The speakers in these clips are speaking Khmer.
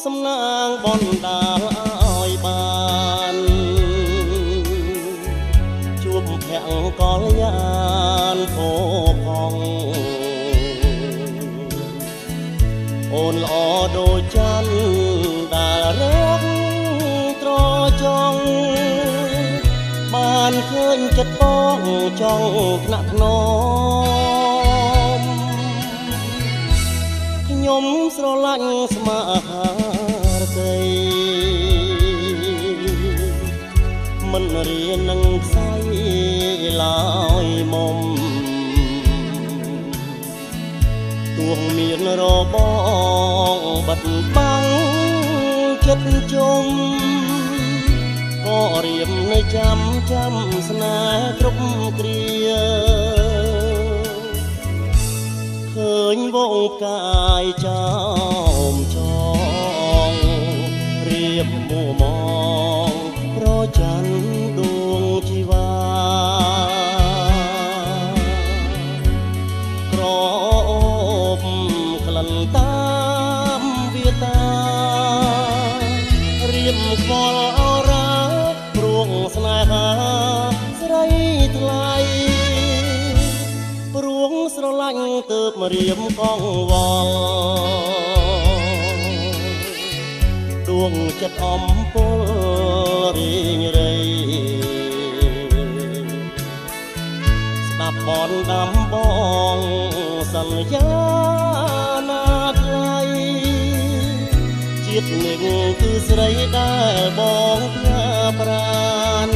សំណាងបណ្ដាលឲ្យបានជួបភក្តិកល្យានផូរផងអូនល្អដូចច័ន្ទដែលរកត្រចង់បានឃើញចិត្តបងចង់ថ្នាក់ថ្នមខ្ញុំស្រឡាញ់ស្មារតីមិនរៀននឹងខ្សែឡើយមុំទួងមានរបងបាត់បាំងចិត្តជុំក៏រៀមនៅចាំស្នេហ៍គ្រប់គ្រាឃើញវងផ្កាយចោមចងរៀបមួមងប្រច័ណ្ឌដួងជីវ៉ាក្រអូបក្លិនតាមវាតារៀបខ្វល់អរ៉ាព្រួងស្នេហាស្រីថ្លៃព្រួងស្រឡាញ់ទើបមករៀមកងវល់ដួងចិត្តអំពលរីងរៃស្ដាប់បនដាំបងសន្យាណាថ្លៃជាតិនឹងគឺស្រីដែលបងផ្ញើប្រាន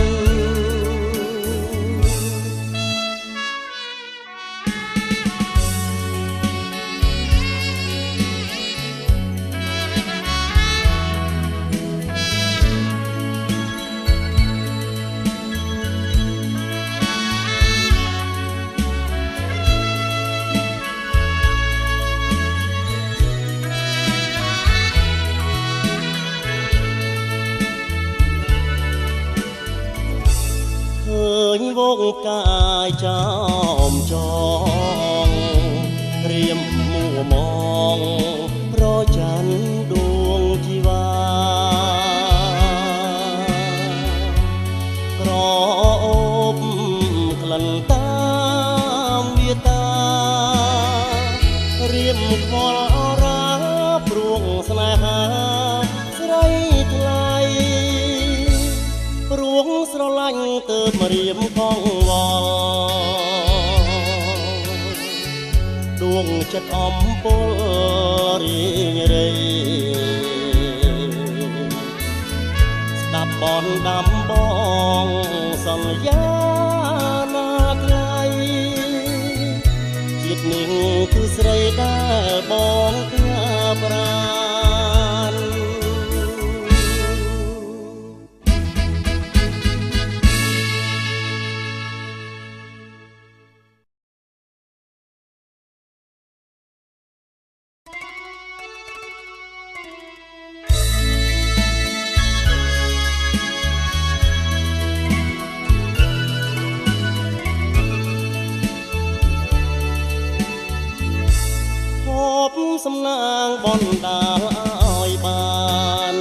ឃើញវងផ្កាយចោមចងរៀមមួមងប្រច័ណ្ឌដួងជីវ៉ាក្រអូបក្លិនតាមវាតារៀមខ្វល់អរ៉ាព្រួងស្នេហាស្រីថ្លៃព្រួងស្រឡាញ់ទើបមករៀមកងវល់ដួងចិត្តអំពលរីងរៃស្ដាប់បនដាំបងសន្យាណាថ្លៃជាតិនេះគឺស្រីដែលបងផ្ញើប្រានសំណាងបណ្ដាលឲ្យបាន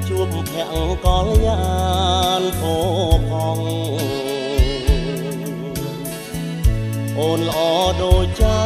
ជួបភក្តិកល្យានផូរផងអូនល្អដូចច័